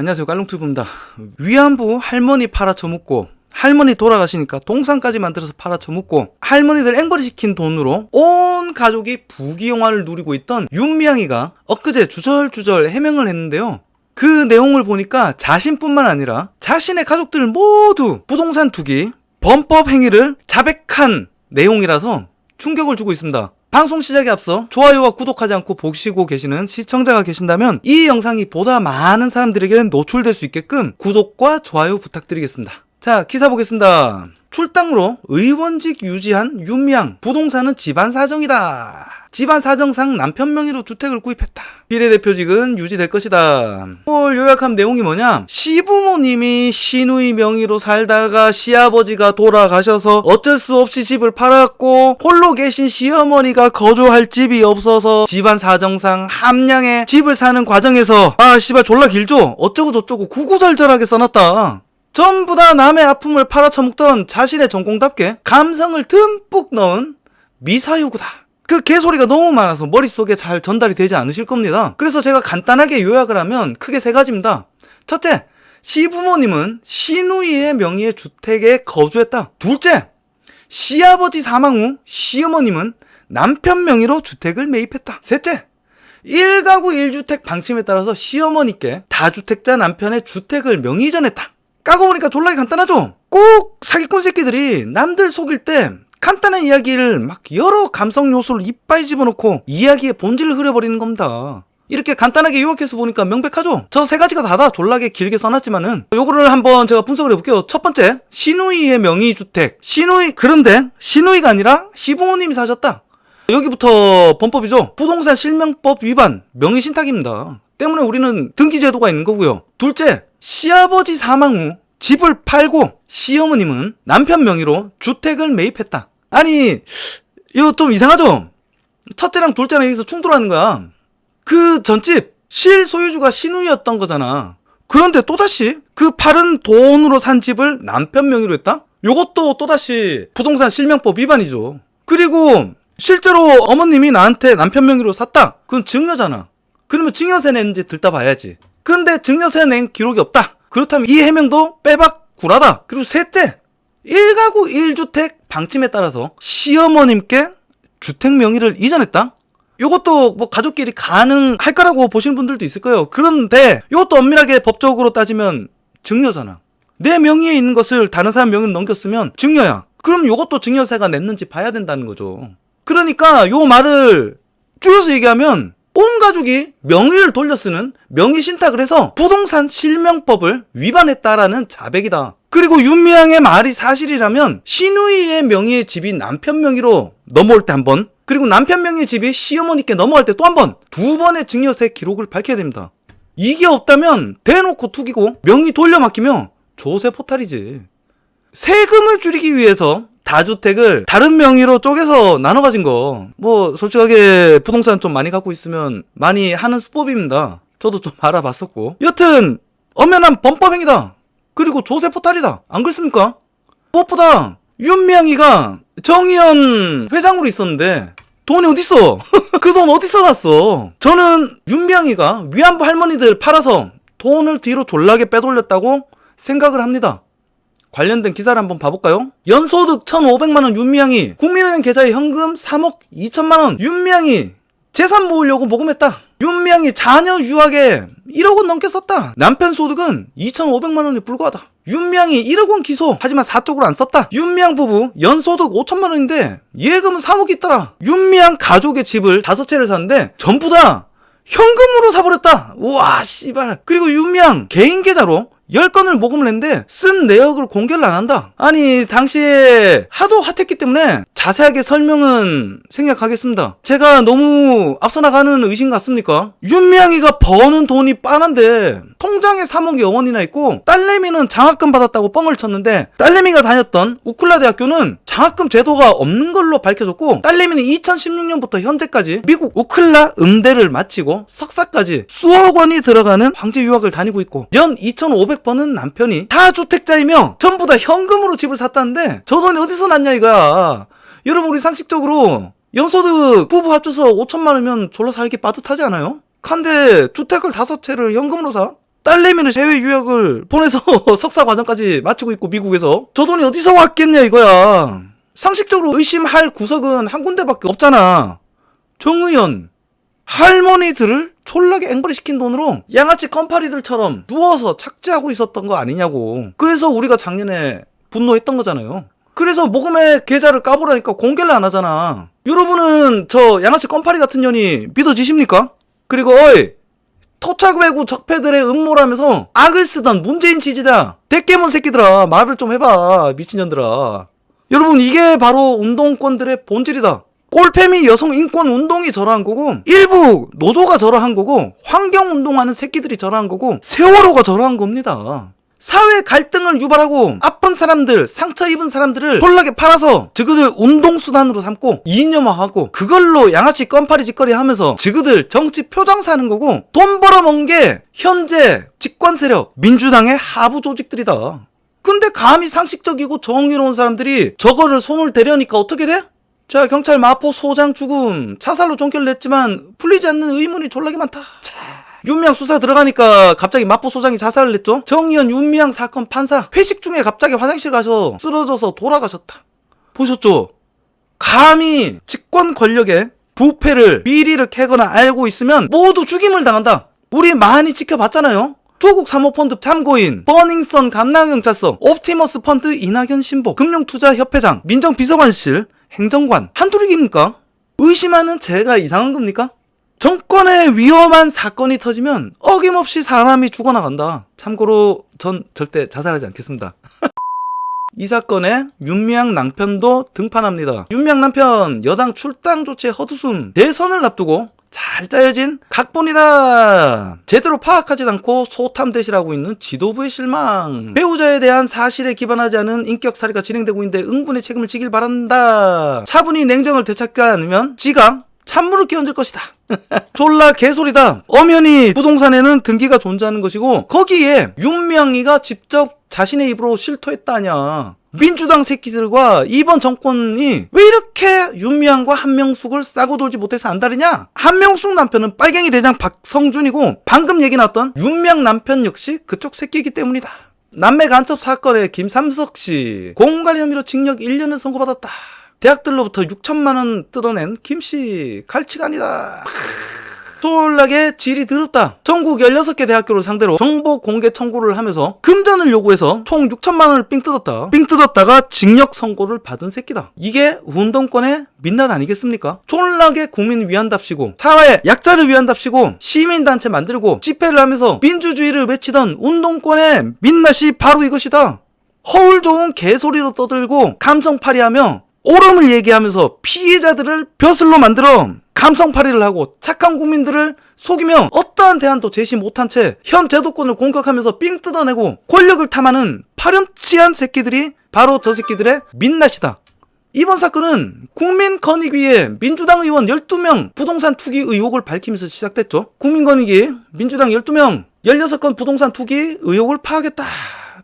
안녕하세요, 깔롱튜브입니다. 위안부 할머니 팔아쳐먹고 할머니 돌아가시니까 동상까지 만들어서 팔아쳐먹고 할머니들 앵벌이 시킨 돈으로 온 가족이 부귀영화를 누리고 있던 윤미향이가 엊그제 주절주절 해명을 했는데요. 그 내용을 보니까 자신뿐만 아니라 자신의 가족들 모두 부동산 투기, 범법 행위를 자백한 내용이라서 충격을 주고 있습니다. 방송 시작에 앞서 좋아요와 구독하지 않고 보시고 계시는 시청자가 계신다면 이 영상이 보다 많은 사람들에게 노출될 수 있게끔 구독과 좋아요 부탁드리겠습니다. 자, 기사 보겠습니다. 출당으로 의원직 유지한 윤미향, 부동산은 집안 사정이다. 집안 사정상 남편 명의로 주택을 구입했다. 비례대표직은 유지될 것이다. 뭘 요약한 내용이 뭐냐? 시부모님이 시누이 명의로 살다가 시아버지가 돌아가셔서 어쩔 수 없이 집을 팔았고 홀로 계신 시어머니가 거주할 집이 없어서 집안 사정상 함량의 집을 사는 과정에서 씨발 졸라 길죠? 어쩌고 저쩌고 구구절절하게 써놨다. 전부 다 남의 아픔을 팔아쳐먹던 자신의 전공답게 감성을 듬뿍 넣은 미사여구다. 그 개소리가 너무 많아서 머릿속에 잘 전달이 되지 않으실 겁니다. 그래서 제가 간단하게 요약을 하면 크게 세 가지입니다. 첫째, 시부모님은 시누이의 명의의 주택에 거주했다. 둘째, 시아버지 사망 후 시어머님은 남편 명의로 주택을 매입했다. 셋째, 1가구 1주택 방침에 따라서 시어머니께 다주택자 남편의 주택을 명의전했다. 까고 보니까 졸라 간단하죠? 꼭 사기꾼 새끼들이 남들 속일 때 간단한 이야기를 막 여러 감성 요소를 이빠이 집어넣고 이야기의 본질을 흐려버리는 겁니다. 이렇게 간단하게 요약해서 보니까 명백하죠? 저 세 가지가 다다 졸라게 길게 써놨지만은 요거를 한번 제가 분석을 해볼게요. 첫 번째, 시누이의 명의주택. 그런데 시누이가 아니라 시부모님이 사셨다. 여기부터 범법이죠. 부동산 실명법 위반, 명의신탁입니다. 때문에 우리는 등기제도가 있는 거고요. 둘째, 시아버지 사망 후 집을 팔고 시어머님은 남편 명의로 주택을 매입했다. 아니, 이거 좀 이상하죠? 첫째랑 둘째랑 여기서 충돌하는 거야. 그 전집 실소유주가 시누이였던 거잖아. 그런데 또다시 그 팔은 돈으로 산 집을 남편 명의로 했다? 요것도 또다시 부동산 실명법 위반이죠. 그리고 실제로 어머님이 나한테 남편 명의로 샀다. 그건 증여잖아. 그러면 증여세 냈는지 들다 봐야지. 근데 증여세 낸 기록이 없다. 그렇다면 이 해명도 빼박 구라다. 그리고 셋째, 1가구 1주택 방침에 따라서 시어머님께 주택 명의를 이전했다. 요것도 뭐 가족끼리 가능할 거라고 보시는 분들도 있을 거예요. 그런데 요것도 엄밀하게 법적으로 따지면 증여잖아. 내 명의에 있는 것을 다른 사람 명의로 넘겼으면 증여야. 그럼 요것도 증여세가 냈는지 봐야 된다는 거죠. 그러니까 요 말을 줄여서 얘기하면 온 가족이 명의를 돌려 쓰는 명의신탁을 해서 부동산 실명법을 위반했다라는 자백이다. 그리고 윤미향의 말이 사실이라면 시누이의 명의의 집이 남편 명의로 넘어올 때 한 번, 그리고 남편 명의의 집이 시어머니께 넘어갈 때 또 한 번, 두 번의 증여세 기록을 밝혀야 됩니다. 이게 없다면 대놓고 투기고 명의 돌려막히며 조세 포탈이지. 세금을 줄이기 위해서 다주택을 다른 명의로 쪼개서 나눠 가진 거, 뭐 솔직하게 부동산 좀 많이 갖고 있으면 많이 하는 수법입니다. 저도 좀 알아봤었고. 여튼 엄연한 범법행위다. 그리고 조세 포탈이다. 안 그렇습니까? 무엇보다 윤미향이가 정의연 회장으로 있었는데 돈이 어딨어? 그 돈 어디서 났어? 저는 윤미향이가 위안부 할머니들 팔아서 돈을 뒤로 졸라게 빼돌렸다고 생각을 합니다. 관련된 기사를 한번 봐볼까요? 연소득 1,500만원 윤미향이, 국민은행 계좌에 현금 3억 2천만원 윤미향이 재산 모으려고 모금했다. 윤미향이 자녀 유학에 1억원 넘게 썼다. 남편 소득은 2,500만원에 불과하다. 윤미향이 1억원 기소, 하지만 사적으로 안 썼다. 윤미향 부부 연소득 5천만원인데 예금은 3억이 있더라. 윤미향 가족의 집을 5채를 샀는데 전부 다 현금으로 사버렸다. 우와 씨발. 그리고 윤미향 개인 계좌로 10건을 모금을 했는데 쓴 내역을 공개를 안 한다. 아니 당시에 하도 핫했기 때문에 자세하게 설명은 생략하겠습니다. 제가 너무 앞서 나가는 의심 같습니까? 윤미향이가 버는 돈이 빤한데 통장에 3억이 원이나 있고 딸내미는 장학금 받았다고 뻥을 쳤는데 딸내미가 다녔던 우클라 대학교는 장학금 제도가 없는 걸로 밝혀졌고 딸내미는 2016년부터 현재까지 미국 우클라 음대를 마치고 석사까지 수억 원이 들어가는 황제 유학을 다니고 있고 연 2,500번은 남편이 다주택자이며 전부 다 현금으로 집을 샀다는데 저 돈이 어디서 났냐 이거야. 여러분 우리 상식적으로 연소득 부부 합쳐서 5천만 원이면 졸라 살기 빠듯하지 않아요? 근데 주택을 5채를 현금으로 사? 딸내미는 해외 유학을 보내서 석사 과정까지 마치고 있고 미국에서 저 돈이 어디서 왔겠냐 이거야. 상식적으로 의심할 구석은 한 군데밖에 없잖아. 정의연 할머니들을 촐라게 앵벌이 시킨 돈으로 양아치 껌파리들처럼 누워서 착지하고 있었던 거 아니냐고. 그래서 우리가 작년에 분노했던 거잖아요. 그래서 모금의 계좌를 까보라니까 공개를 안 하잖아. 여러분은 저 양아치 껌파리 같은 년이 믿어지십니까? 그리고 어이 토착외구 적폐들의 음모라면서 악을 쓰던 문재인 지지자 대깨문 새끼들아 말을 좀 해봐 미친년들아. 여러분 이게 바로 운동권들의 본질이다. 꼴패미 여성 인권 운동이 저러한 거고 일부 노조가 저러한 거고 환경운동하는 새끼들이 저러한 거고 세월호가 저러한 겁니다. 사회 갈등을 유발하고 아픈 사람들 상처 입은 사람들을 홀라게 팔아서 저그들 운동수단으로 삼고 이념화하고 그걸로 양아치 껌파리 짓거리 하면서 저그들 정치 표장사 하는 거고 돈 벌어먹은 게 현재 집권세력 민주당의 하부 조직들이다. 근데 감히 상식적이고 정의로운 사람들이 저거를 손을 대려니까 어떻게 돼? 자 경찰 마포 소장 죽음 자살로 종결냈지만 풀리지 않는 의문이 졸라게 많다. 윤미향 수사 들어가니까 갑자기 마포 소장이 자살을 했죠. 정의연 윤미향 사건 판사 회식 중에 갑자기 화장실 가서 쓰러져서 돌아가셨다. 보셨죠? 감히 집권 권력의 부패를 비리를 캐거나 알고 있으면 모두 죽임을 당한다. 우리 많이 지켜봤잖아요. 조국 사모펀드 참고인, 버닝썬 감나경찰서, 옵티머스 펀드 이낙연 신보, 금융투자협회장, 민정비서관실, 행정관 한둘이입니까? 의심하는 제가 이상한 겁니까? 정권에 위험한 사건이 터지면 어김없이 사람이 죽어나간다. 참고로 전 절대 자살하지 않겠습니다. 이 사건에 윤미향 남편도 등판합니다. 윤미향 남편 여당 출당 조치에 헛웃음. 대선을 앞두고 잘 짜여진 각본이다. 제대로 파악하지 않고 소탐대실하고 있는 지도부의 실망. 배우자에 대한 사실에 기반하지 않은 인격살해가 진행되고 있는데 응분의 책임을 지길 바란다. 차분히 냉정을 되찾지 않으면 지가 찬물을 끼얹을 것이다. 졸라 개소리다. 엄연히 부동산에는 등기가 존재하는 것이고 거기에 윤미향이가 직접 자신의 입으로 실토했다냐. 민주당 새끼들과 이번 정권이 왜 이렇게 윤미향과 한명숙을 싸고 돌지 못해서 안달이냐. 한명숙 남편은 빨갱이 대장 박성준이고 방금 얘기 나왔던 윤미향 남편 역시 그쪽 새끼이기 때문이다. 남매 간첩 사건의 김삼석씨 공무관리 혐의로 징역 1년을 선고받았다. 대학들로부터 6천만원 뜯어낸 김씨 갈치가 아니다. 졸라게 질이 더럽다. 전국 16개 대학교를 상대로 정보 공개 청구를 하면서 금전을 요구해서 총 6천만원을 삥 뜯었다. 삥 뜯었다가 징역 선고를 받은 새끼다. 이게 운동권의 민낯 아니겠습니까? 졸라게 국민 위한답시고 사회 약자를 위한답시고 시민단체 만들고 집회를 하면서 민주주의를 외치던 운동권의 민낯이 바로 이것이다. 허울 좋은 개소리도 떠들고 감성팔이하며 옳음을 얘기하면서 피해자들을 벼슬로 만들어 감성팔이를 하고 착한 국민들을 속이며 어떠한 대안도 제시 못한 채 현 제도권을 공격하면서 삥 뜯어내고 권력을 탐하는 파렴치한 새끼들이 바로 저 새끼들의 민낯이다. 이번 사건은 국민권익위에 민주당 의원 12명 부동산 투기 의혹을 밝히면서 시작됐죠. 국민권익위 민주당 12명 16건 부동산 투기 의혹을 파악했다.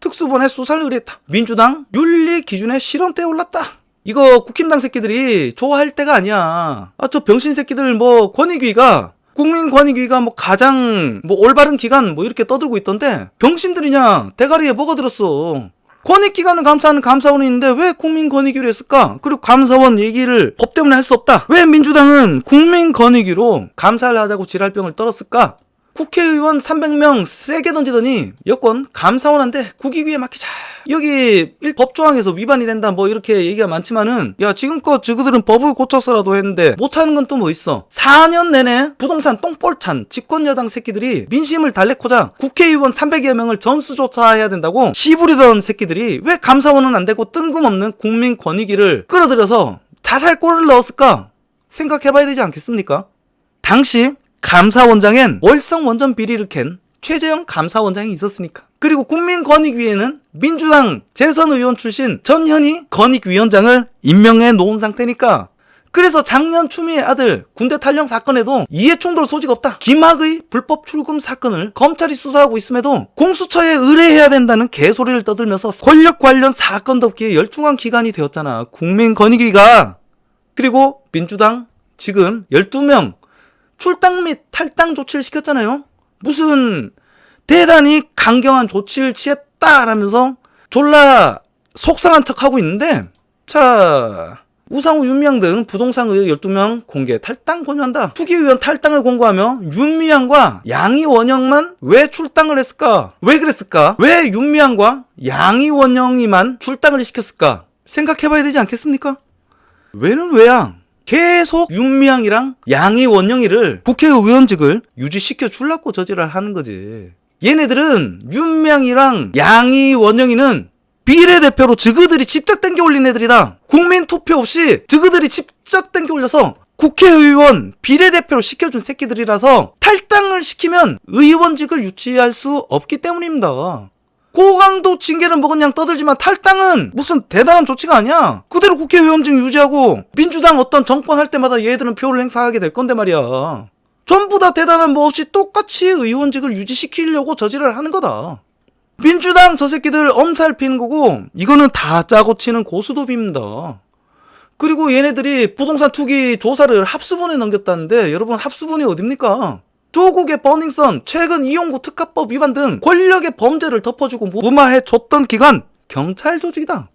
특수본에 수사를 의뢰했다. 민주당 윤리 기준에 실형대에 올랐다. 이거 국힘당 새끼들이 좋아할 때가 아니야. 저 병신 새끼들 권익위가 국민권익위가 가장 올바른 기관 이렇게 떠들고 있던데 병신들이냐 대가리에 뭐가 들었어. 권익기관을 감사하는 감사원이 있는데 왜 국민권익위로 했을까? 그리고 감사원 얘기를 법 때문에 할 수 없다. 왜 민주당은 국민권익위로 감사를 하자고 지랄병을 떨었을까? 국회의원 300명 세게 던지더니 여권 감사원한테 국익위에 맡기자. 여기 법조항에서 위반이 된다 이렇게 얘기가 많지만은 야 지금껏 저그들은 법을 고쳐서라도 했는데 못하는 건 또 뭐 있어. 4년 내내 부동산 똥볼찬 집권여당 새끼들이 민심을 달래고자 국회의원 300여 명을 전수조사해야 된다고 씨부리던 새끼들이 왜 감사원은 안 되고 뜬금없는 국민권익위를 끌어들여서 자살골을 넣었을까 생각해봐야 되지 않겠습니까? 당시 감사원장엔 월성 원전 비리를 캔 최재형 감사원장이 있었으니까. 그리고 국민권익위에는 민주당 재선 의원 출신 전현희 권익위원장을 임명해 놓은 상태니까. 그래서 작년 추미애 아들 군대 탈영 사건에도 이해충돌 소지가 없다. 김학의 불법 출금 사건을 검찰이 수사하고 있음에도 공수처에 의뢰해야 된다는 개소리를 떠들면서 권력 관련 사건 덮기에 열중한 기관이 되었잖아. 국민권익위가. 그리고 민주당 지금 12명 출당 및 탈당 조치를 시켰잖아요. 무슨 대단히 강경한 조치를 취했다라면서 졸라 속상한 척하고 있는데, 자, 우상호, 윤미향 등 부동산 의혹 12명 공개 탈당 권유한다. 투기 의원 탈당을 공고하며 윤미향과 양이원영만 왜 출당을 했을까? 왜 그랬을까? 왜 윤미향과 양이원영이만 출당을 시켰을까? 생각해봐야 되지 않겠습니까? 왜는 왜야? 계속 윤미향이랑 양이원영이를 국회의원직을 유지시켜 주려고 저지랄 하는 거지. 얘네들은 윤미향이랑 양이원영이는 비례대표로 저그들이 직접 땡겨 올린 애들이다. 국민 투표 없이 저그들이 직접 땡겨 올려서 국회의원 비례대표로 시켜준 새끼들이라서 탈당을 시키면 의원직을 유지할 수 없기 때문입니다. 고강도 징계는 먹은 양 떠들지만 탈당은 무슨 대단한 조치가 아니야. 그대로 국회의원직 유지하고 민주당 어떤 정권 할 때마다 얘들은 표를 행사하게 될 건데 말이야. 전부 다 대단한 뭐 없이 똑같이 의원직을 유지시키려고 저지를 하는 거다. 민주당 저 새끼들 엄살 피는 거고, 이거는 다 짜고 치는 고스톱입니다. 그리고 얘네들이 부동산 투기 조사를 합수본에 넘겼다는데, 여러분 합수본이 어딥니까? 조국의 버닝썬, 최근 이용구 특가법 위반 등 권력의 범죄를 덮어주고 무마해줬던 기관, 경찰 조직이다.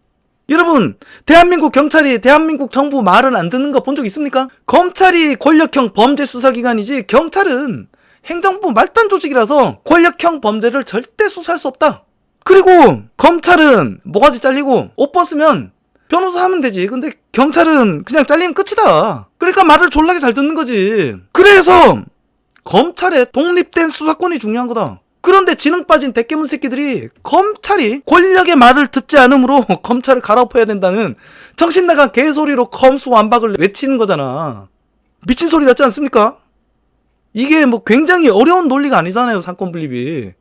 여러분, 대한민국 경찰이 대한민국 정부 말은 안 듣는 거 본 적 있습니까? 검찰이 권력형 범죄 수사기관이지 경찰은 행정부 말단 조직이라서 권력형 범죄를 절대 수사할 수 없다. 그리고 검찰은 모가지 잘리고 옷 벗으면 변호사 하면 되지. 근데 경찰은 그냥 잘리면 끝이다. 그러니까 말을 졸라게 잘 듣는 거지. 그래서 검찰의 독립된 수사권이 중요한 거다. 그런데 지능 빠진 대깨문 새끼들이 검찰이 권력의 말을 듣지 않으므로 검찰을 갈아엎어야 된다는 정신 나간 개소리로 검수완박을 외치는 거잖아. 미친 소리 같지 않습니까? 이게 뭐 굉장히 어려운 논리가 아니잖아요, 상권 분립이.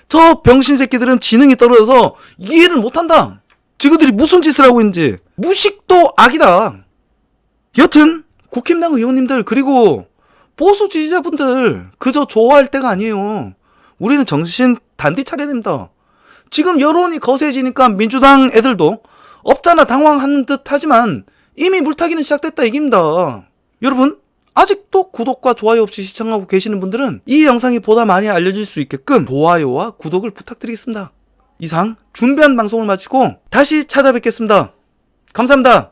저 병신 새끼들은 지능이 떨어져서 이해를 못한다. 지그들이 무슨 짓을 하고 있는지. 무식도 악이다. 여튼 국힘당 의원님들 그리고 보수 지지자분들 그저 좋아할 때가 아니에요. 우리는 정신 단디 차려야 됩니다. 지금 여론이 거세지니까 민주당 애들도 없잖아 당황하는 듯 하지만 이미 물타기는 시작됐다 얘기입니다. 여러분, 아직도 구독과 좋아요 없이 시청하고 계시는 분들은 이 영상이 보다 많이 알려질 수 있게끔 좋아요와 구독을 부탁드리겠습니다. 이상 준비한 방송을 마치고 다시 찾아뵙겠습니다. 감사합니다.